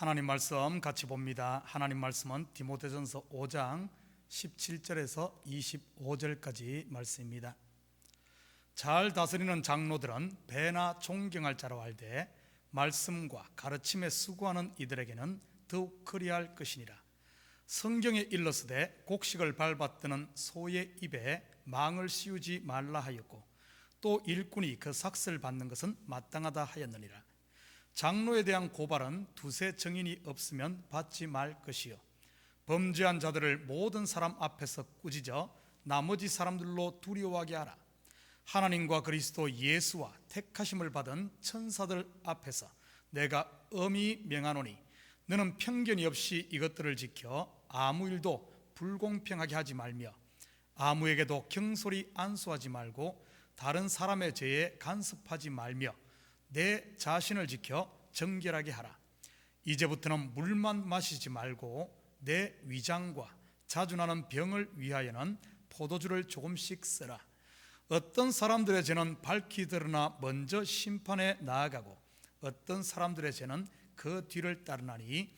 하나님 말씀 같이 봅니다. 하나님 말씀은 디모데전서 5장 17절에서 25절까지 말씀입니다. 잘 다스리는 장로들은 배나 존경할 자로 알되 말씀과 가르침에 수고하는 이들에게는 더욱 그리할 것이니라. 성경에 일렀으되 곡식을 밟아뜨는 소의 입에 망을 씌우지 말라 하였고 또 일꾼이 그 삭슬 받는 것은 마땅하다 하였느니라. 장로에 대한 고발은 두세 증인이 없으면 받지 말 것이요 범죄한 자들을 모든 사람 앞에서 꾸짖어 나머지 사람들로 두려워하게 하라. 하나님과 그리스도 예수와 택하심을 받은 천사들 앞에서 내가 엄히 명하노니 너는 편견이 없이 이것들을 지켜 아무 일도 불공평하게 하지 말며 아무에게도 경솔히 안수하지 말고 다른 사람의 죄에 간섭하지 말며 내 자신을 지켜 정결하게 하라. 이제부터는 물만 마시지 말고 내 위장과 자주 나는 병을 위하여는 포도주를 조금씩 쓰라. 어떤 사람들의 죄는 밝히 드러나 먼저 심판에 나아가고 어떤 사람들의 죄는 그 뒤를 따르나니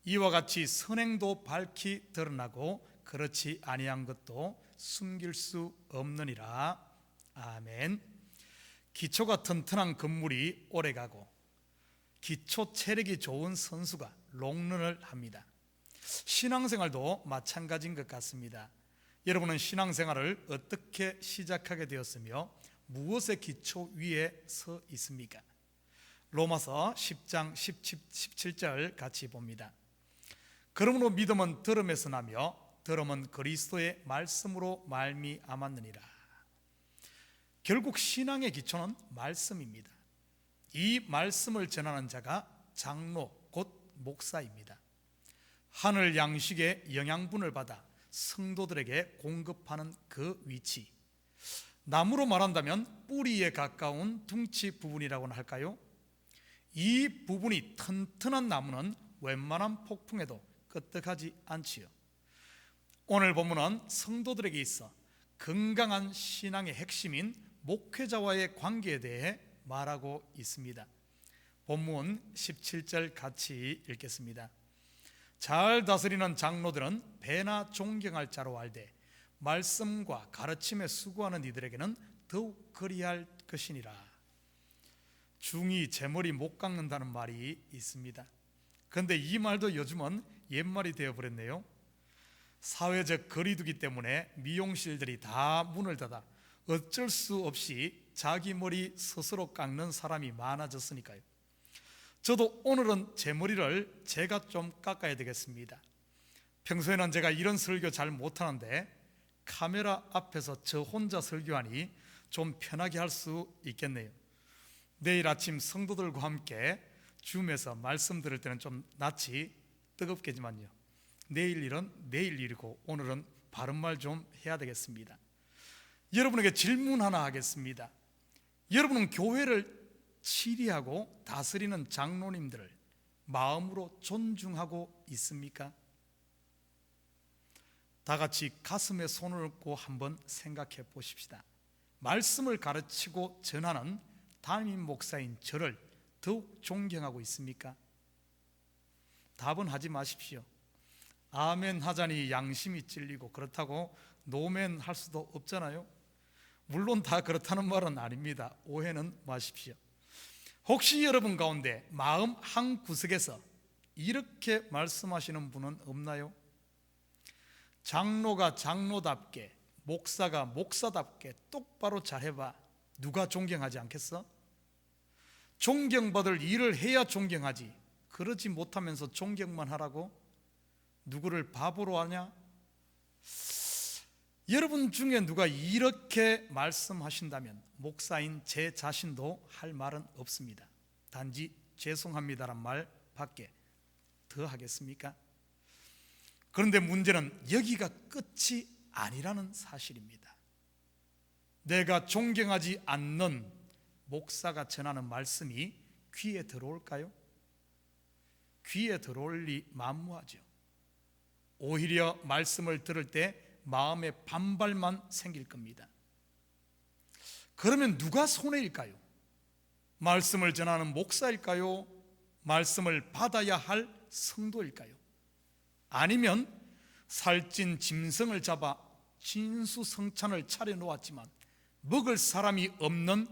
이와 같이 선행도 밝히 드러나고 그렇지 아니한 것도 숨길 수 없느니라. 아멘. 기초가 튼튼한 건물이 오래가고 기초 체력이 좋은 선수가 롱런을 합니다. 신앙생활도 마찬가지인 것 같습니다. 여러분은 신앙생활을 어떻게 시작하게 되었으며 무엇의 기초 위에 서 있습니까? 로마서 10장 17절 같이 봅니다. 그러므로 믿음은 들음에서 나며 들음은 그리스도의 말씀으로 말미암았느니라. 결국 신앙의 기초는 말씀입니다. 이 말씀을 전하는 자가 장로 곧 목사입니다. 하늘 양식의 영양분을 받아 성도들에게 공급하는 그 위치, 나무로 말한다면 뿌리에 가까운 둥치 부분이라고는 할까요? 이 부분이 튼튼한 나무는 웬만한 폭풍에도 끄떡하지 않지요. 오늘 본문은 성도들에게 있어 건강한 신앙의 핵심인 목회자와의 관계에 대해 말하고 있습니다. 본문 17절 같이 읽겠습니다. 잘 다스리는 장로들은 배나 존경할 자로 알되 말씀과 가르침에 수고하는 이들에게는 더욱 그리할 것이니라. 중이 제 머리 못 깎는다는 말이 있습니다. 그런데 이 말도 요즘은 옛말이 되어버렸네요. 사회적 거리두기 때문에 미용실들이 다 문을 닫아 어쩔 수 없이 자기 머리 스스로 깎는 사람이 많아졌으니까요. 저도 오늘은 제 머리를 제가 좀 깎아야 되겠습니다. 평소에는 제가 이런 설교 잘 못하는데 카메라 앞에서 저 혼자 설교하니 좀 편하게 할 수 있겠네요. 내일 아침 성도들과 함께 줌에서 말씀 들을 때는 좀 낯이 뜨겁겠지만요, 내일 일은 내일 일이고 오늘은 바른말 좀 해야 되겠습니다. 여러분에게 질문 하나 하겠습니다. 여러분은 교회를 치리하고 다스리는 장로님들을 마음으로 존중하고 있습니까? 다 같이 가슴에 손을 얹고 한번 생각해 보십시다. 말씀을 가르치고 전하는 담임 목사인 저를 더욱 존경하고 있습니까? 답은 하지 마십시오. 아멘 하자니 양심이 찔리고 그렇다고 노멘 할 수도 없잖아요. 물론 다 그렇다는 말은 아닙니다. 오해는 마십시오. 혹시 여러분 가운데 마음 한 구석에서 이렇게 말씀하시는 분은 없나요? 장로가 장로답게, 목사가 목사답게 똑바로 잘해봐. 누가 존경하지 않겠어? 존경받을 일을 해야 존경하지. 그러지 못하면서 존경만 하라고? 누구를 바보로 하냐? 여러분 중에 누가 이렇게 말씀하신다면 목사인 제 자신도 할 말은 없습니다. 단지 죄송합니다란 말 밖에 더 하겠습니까? 그런데 문제는 여기가 끝이 아니라는 사실입니다. 내가 존경하지 않는 목사가 전하는 말씀이 귀에 들어올까요? 귀에 들어올 리 만무하죠. 오히려 말씀을 들을 때 마음에 반발만 생길 겁니다. 그러면 누가 손해일까요? 말씀을 전하는 목사일까요? 말씀을 받아야 할 성도일까요? 아니면 살찐 짐승을 잡아 진수성찬을 차려놓았지만 먹을 사람이 없는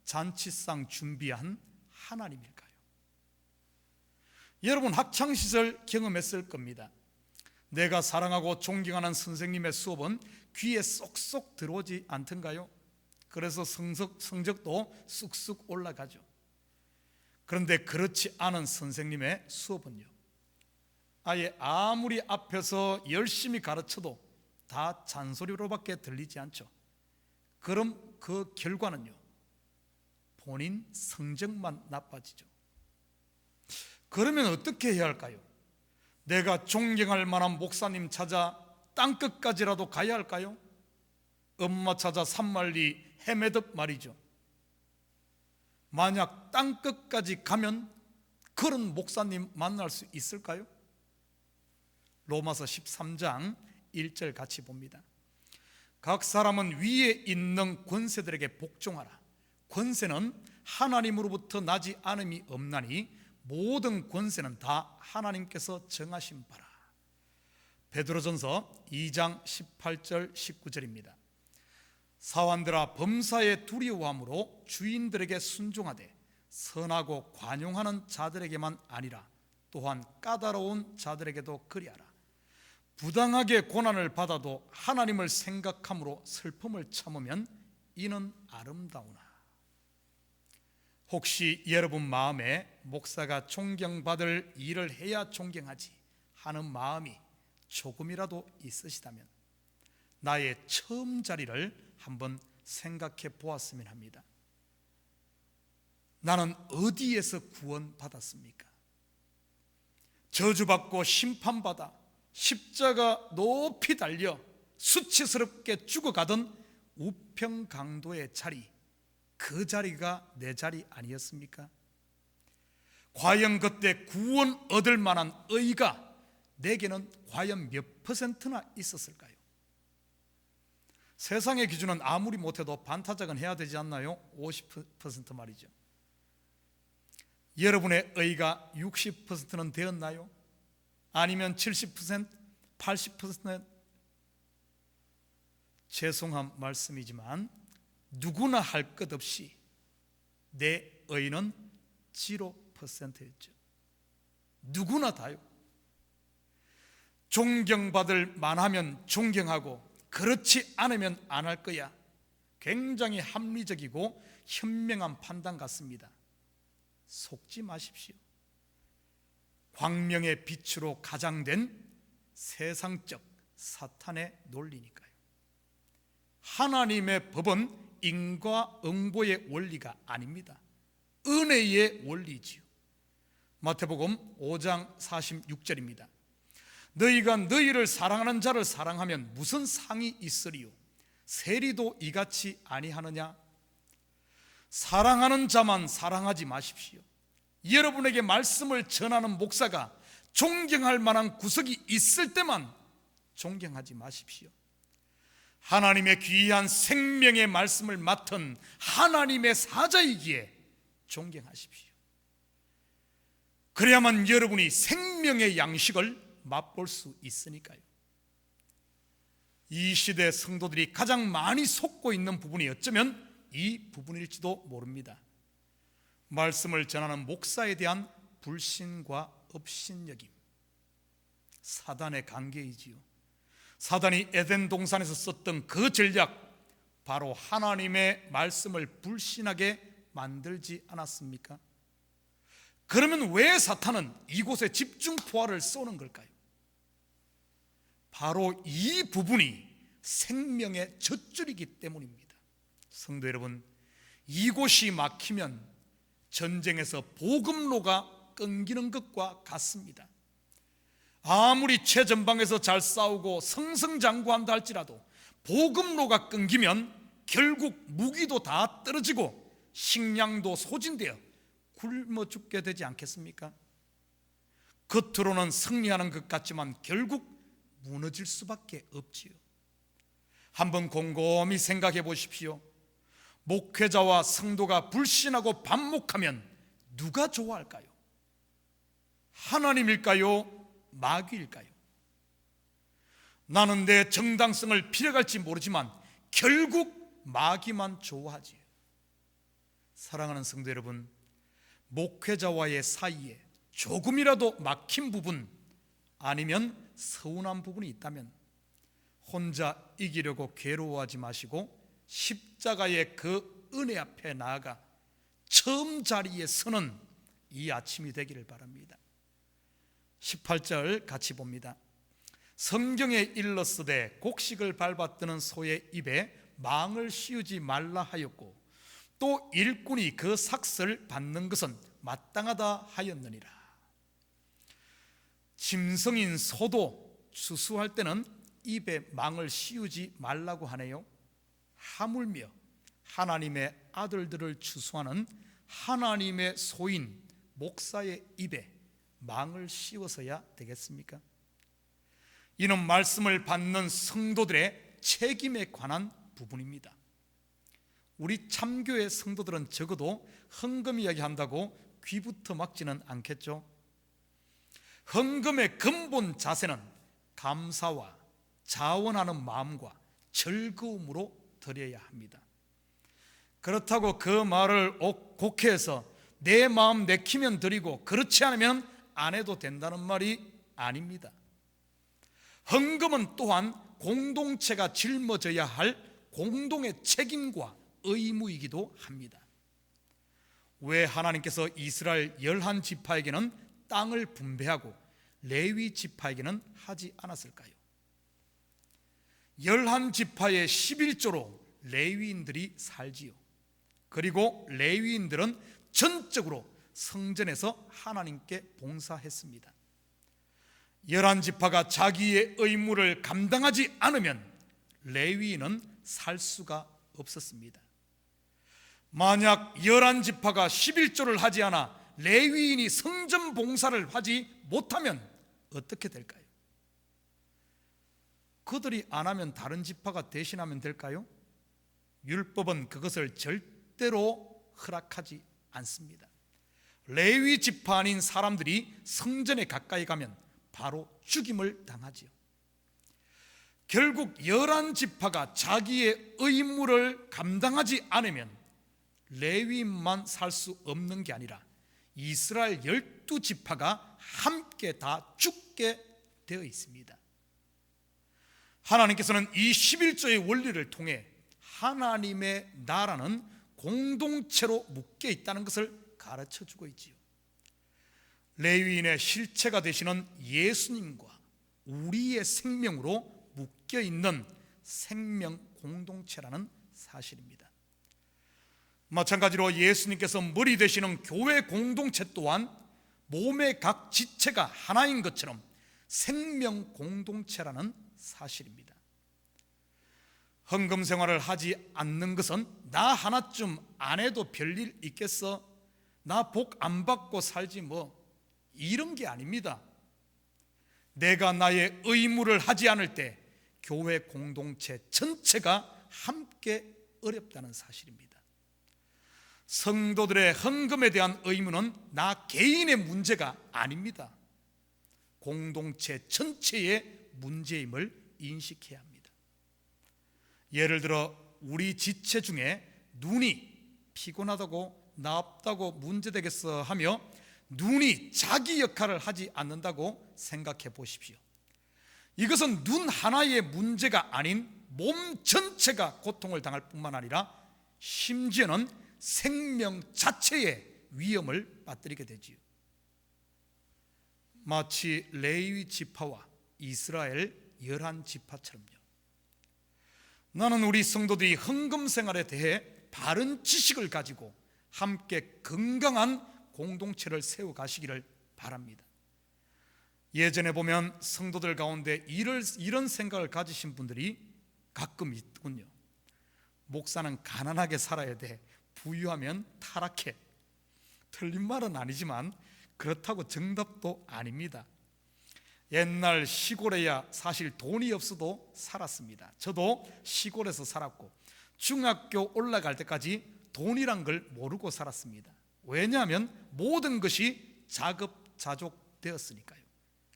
잔치상 준비한 하나님일까요? 여러분 학창시절 경험했을 겁니다. 내가 사랑하고 존경하는 선생님의 수업은 귀에 쏙쏙 들어오지 않던가요? 그래서 성적도 쑥쑥 올라가죠. 그런데 그렇지 않은 선생님의 수업은요, 아예 아무리 앞에서 열심히 가르쳐도 다 잔소리로밖에 들리지 않죠. 그럼 그 결과는요, 본인 성적만 나빠지죠. 그러면 어떻게 해야 할까요? 내가 존경할 만한 목사님 찾아 땅끝까지라도 가야 할까요? 엄마 찾아 산만리 헤매듯 말이죠. 만약 땅끝까지 가면 그런 목사님 만날 수 있을까요? 로마서 13장 1절 같이 봅니다. 각 사람은 위에 있는 권세들에게 복종하라. 권세는 하나님으로부터 나지 않음이 없나니 모든 권세는 다 하나님께서 정하신 바라. 베드로전서 2장 18절 19절입니다. 사환들아, 범사에 두려워함으로 주인들에게 순종하되 선하고 관용하는 자들에게만 아니라 또한 까다로운 자들에게도 그리하라. 부당하게 고난을 받아도 하나님을 생각함으로 슬픔을 참으면 이는 아름다우나. 혹시 여러분 마음에 목사가 존경받을 일을 해야 존경하지 하는 마음이 조금이라도 있으시다면 나의 처음 자리를 한번 생각해 보았으면 합니다. 나는 어디에서 구원받았습니까? 저주받고 심판받아 십자가 높이 달려 수치스럽게 죽어가던 우평강도의 자리, 그 자리가 내 자리 아니었습니까? 과연 그때 구원 얻을 만한 의가 내게는 과연 몇 퍼센트나 있었을까요? 세상의 기준은 아무리 못해도 반타작은 해야 되지 않나요? 50% 말이죠. 여러분의 의가 60%는 되었나요? 아니면 70%, 80%? 죄송한 말씀이지만 누구나 할 것 없이 내 의는 0%였죠. 누구나 다요. 존경받을 만하면 존경하고 그렇지 않으면 안 할 거야. 굉장히 합리적이고 현명한 판단 같습니다. 속지 마십시오. 광명의 빛으로 가장된 세상적 사탄의 논리니까요. 하나님의 법은 인과응보의 원리가 아닙니다. 은혜의 원리지요. 마태복음 5장 46절입니다. 너희가 너희를 사랑하는 자를 사랑하면 무슨 상이 있으리요? 세리도 이같이 아니하느냐? 사랑하는 자만 사랑하지 마십시오. 여러분에게 말씀을 전하는 목사가 존경할 만한 구석이 있을 때만 존경하지 마십시오. 하나님의 귀한 생명의 말씀을 맡은 하나님의 사자이기에 존경하십시오. 그래야만 여러분이 생명의 양식을 맛볼 수 있으니까요. 이 시대 성도들이 가장 많이 속고 있는 부분이 어쩌면 이 부분일지도 모릅니다. 말씀을 전하는 목사에 대한 불신과 업신여김, 사단의 관계이지요. 사단이 에덴 동산에서 썼던 그 전략, 바로 하나님의 말씀을 불신하게 만들지 않았습니까? 그러면 왜 사탄은 이곳에 집중 포화를 쏘는 걸까요? 바로 이 부분이 생명의 젖줄이기 때문입니다. 성도 여러분, 이곳이 막히면 전쟁에서 복음로가 끊기는 것과 같습니다. 아무리 최전방에서 잘 싸우고 승승장구한다 할지라도 복음로가 끊기면 결국 무기도 다 떨어지고 식량도 소진되어 굶어 죽게 되지 않겠습니까? 겉으로는 승리하는 것 같지만 결국 무너질 수밖에 없지요. 한번 곰곰이 생각해 보십시오. 목회자와 성도가 불신하고 반목하면 누가 좋아할까요? 하나님일까요? 마귀일까요? 나는 내 정당성을 빌어갈지 모르지만 결국 마귀만 좋아하지. 사랑하는 성도 여러분, 목회자와의 사이에 조금이라도 막힌 부분 아니면 서운한 부분이 있다면 혼자 이기려고 괴로워하지 마시고 십자가의 그 은혜 앞에 나아가 처음 자리에 서는 이 아침이 되기를 바랍니다. 18절 같이 봅니다. 성경에 일렀으되 곡식을 밟아뜨는 소의 입에 망을 씌우지 말라 하였고 또 일꾼이 그 삭슬 받는 것은 마땅하다 하였느니라. 짐승인 소도 추수할 때는 입에 망을 씌우지 말라고 하네요. 하물며 하나님의 아들들을 추수하는 하나님의 소인 목사의 입에 망을 씌워서야 되겠습니까? 이는 말씀을 받는 성도들의 책임에 관한 부분입니다. 우리 참교회 성도들은 적어도 헌금 이야기한다고 귀부터 막지는 않겠죠. 헌금의 근본 자세는 감사와 자원하는 마음과 즐거움으로 드려야 합니다. 그렇다고 그 말을 곡해서 내 마음 내키면 드리고 그렇지 않으면 안 해도 된다는 말이 아닙니다. 헌금은 또한 공동체가 짊어져야 할 공동의 책임과 의무이기도 합니다. 왜 하나님께서 이스라엘 11지파에게는 땅을 분배하고 레위 지파에게는 하지 않았을까요? 11지파의 11조로 레위인들이 살지요. 그리고 레위인들은 전적으로 성전에서 하나님께 봉사했습니다. 11지파가 자기의 의무를 감당하지 않으면 레위인은 살 수가 없었습니다. 만약 11지파가 11조를 하지 않아 레위인이 성전 봉사를 하지 못하면 어떻게 될까요? 그들이 안 하면 다른 지파가 대신하면 될까요? 율법은 그것을 절대로 허락하지 않습니다. 레위 지파 아닌 사람들이 성전에 가까이 가면 바로 죽임을 당하지요. 결국 11지파가 자기의 의무를 감당하지 않으면 레위인만 살 수 없는 게 아니라 이스라엘 12지파가 함께 다 죽게 되어 있습니다. 하나님께서는 이 11조의 원리를 통해 하나님의 나라는 공동체로 묶여 있다는 것을 가르쳐 주고 있지요. 레위인의 실체가 되시는 예수님과 우리의 생명으로 묶여 있는 생명 공동체라는 사실입니다. 마찬가지로 예수님께서 머리 되시는 교회 공동체 또한 몸의 각 지체가 하나인 것처럼 생명 공동체라는 사실입니다. 헌금 생활을 하지 않는 것은 나 하나쯤 안 해도 별일 있겠어, 나 복 안 받고 살지 뭐, 이런 게 아닙니다. 내가 나의 의무를 하지 않을 때 교회 공동체 전체가 함께 어렵다는 사실입니다. 성도들의 헌금에 대한 의무는 나 개인의 문제가 아닙니다. 공동체 전체의 문제임을 인식해야 합니다. 예를 들어 우리 지체 중에 눈이 피곤하다고 나쁘다고 문제되겠어 하며 눈이 자기 역할을 하지 않는다고 생각해 보십시오. 이것은 눈 하나의 문제가 아닌 몸 전체가 고통을 당할 뿐만 아니라 심지어는 생명 자체의 위험을 빠뜨리게 되지요. 마치 레위 지파와 이스라엘 11지파처럼요. 나는 우리 성도들이 헌금 생활에 대해 바른 지식을 가지고 함께 건강한 공동체를 세워가시기를 바랍니다. 예전에 보면 성도들 가운데 이런 생각을 가지신 분들이 가끔 있군요. 목사는 가난하게 살아야 돼, 부유하면 타락해. 틀린 말은 아니지만 그렇다고 정답도 아닙니다. 옛날 시골에야 사실 돈이 없어도 살았습니다. 저도 시골에서 살았고 중학교 올라갈 때까지 돈이란 걸 모르고 살았습니다. 왜냐하면 모든 것이 자급자족 되었으니까요.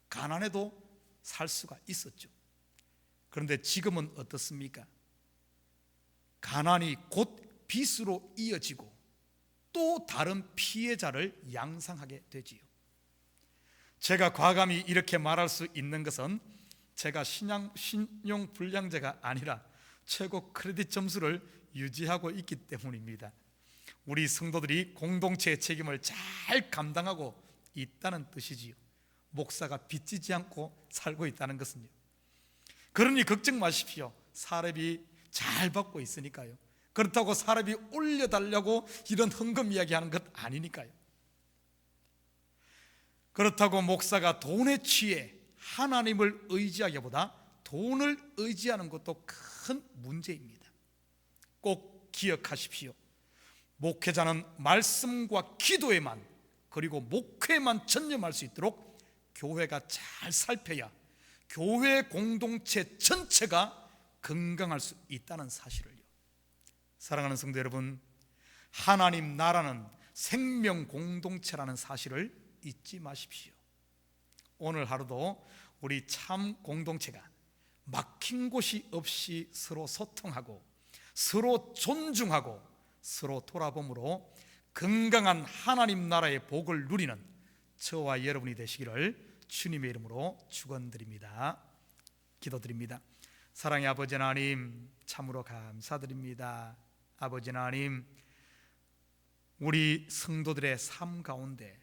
가난해도 살 수가 있었죠. 그런데 지금은 어떻습니까? 가난이 곧 빚으로 이어지고 또 다른 피해자를 양상하게 되지요. 제가 과감히 이렇게 말할 수 있는 것은 제가 신용 불량자가 아니라 최고 크레딧 점수를 유지하고 있기 때문입니다. 우리 성도들이 공동체의 책임을 잘 감당하고 있다는 뜻이지요. 목사가 빚지지 않고 살고 있다는 것은요. 그러니 걱정 마십시오. 사례비 잘 받고 있으니까요. 그렇다고 사례비 올려달라고 이런 헌금 이야기하는 것 아니니까요. 그렇다고 목사가 돈에 취해 하나님을 의지하기보다 돈을 의지하는 것도 큰 문제입니다. 꼭 기억하십시오. 목회자는 말씀과 기도에만, 그리고 목회에만 전념할 수 있도록 교회가 잘 살펴야 교회 공동체 전체가 건강할 수 있다는 사실을요. 사랑하는 성도 여러분, 하나님 나라는 생명 공동체라는 사실을 잊지 마십시오. 오늘 하루도 우리 참 공동체가 막힌 곳이 없이 서로 소통하고 서로 존중하고 서로 돌아봄으로 건강한 하나님 나라의 복을 누리는 저와 여러분이 되시기를 주님의 이름으로 축원드립니다. 기도드립니다. 사랑의 아버지 하나님, 참으로 감사드립니다. 아버지 하나님, 우리 성도들의 삶 가운데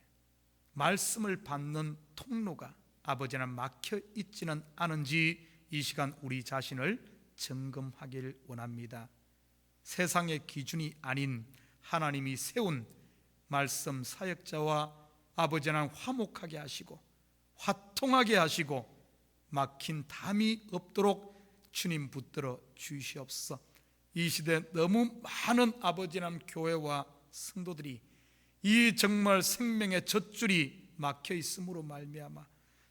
말씀을 받는 통로가 아버지 하나님 막혀 있지는 않은지 이 시간 우리 자신을 점검하길 원합니다. 세상의 기준이 아닌 하나님이 세운 말씀 사역자와 아버지 하나님 화목하게 하시고 화통하게 하시고 막힌 담이 없도록 주님 붙들어 주시옵소서. 이 시대 너무 많은 아버지 하나님 교회와 성도들이 이 정말 생명의 젖줄이 막혀 있음으로 말미암아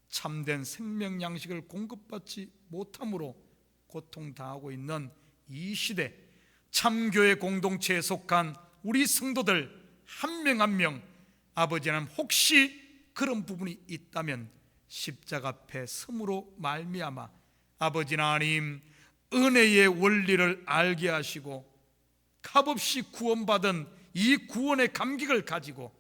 참된 생명 양식을 공급받지 못함으로 고통당하고 있는 이 시대, 참교회 공동체에 속한 우리 성도들 한 명 한 명 아버지 하나님, 혹시 그런 부분이 있다면 십자가 앞에 섬으로 말미암아 아버지 하나님 은혜의 원리를 알게 하시고 값없이 구원받은 이 구원의 감격을 가지고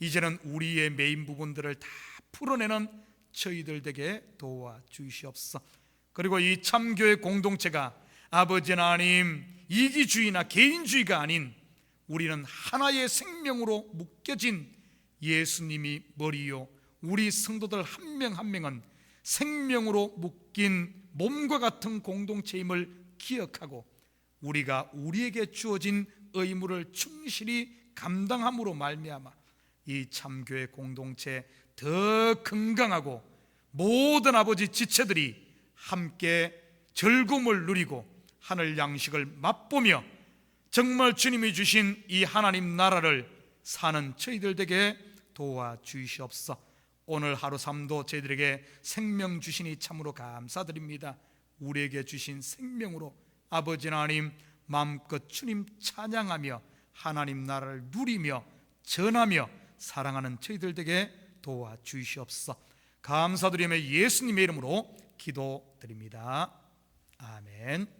이제는 우리의 메인 부분들을 다 풀어내는 저희들 되게 도와주시옵소서. 그리고 이 참교회 공동체가 아버지 하나님 이기주의나 개인주의가 아닌 우리는 하나의 생명으로 묶여진 예수님이 머리요, 우리 성도들 한 명 한 명은 생명으로 묶인 몸과 같은 공동체임을 기억하고 우리가 우리에게 주어진 의무를 충실히 감당함으로 말미암아 이 참교회 공동체 더 건강하고 모든 아버지 지체들이 함께 즐거움을 누리고 하늘 양식을 맛보며 정말 주님이 주신 이 하나님 나라를 사는 저희들 되게 도와주시옵소서. 오늘 하루 삶도 저희들에게 생명 주시니 참으로 감사드립니다. 우리에게 주신 생명으로 아버지 하나님 마음껏 주님 찬양하며 하나님 나라를 누리며 전하며 사랑하는 저희들 되게 도와주시옵소서. 감사드리며 예수님의 이름으로 기도드립니다. 아멘.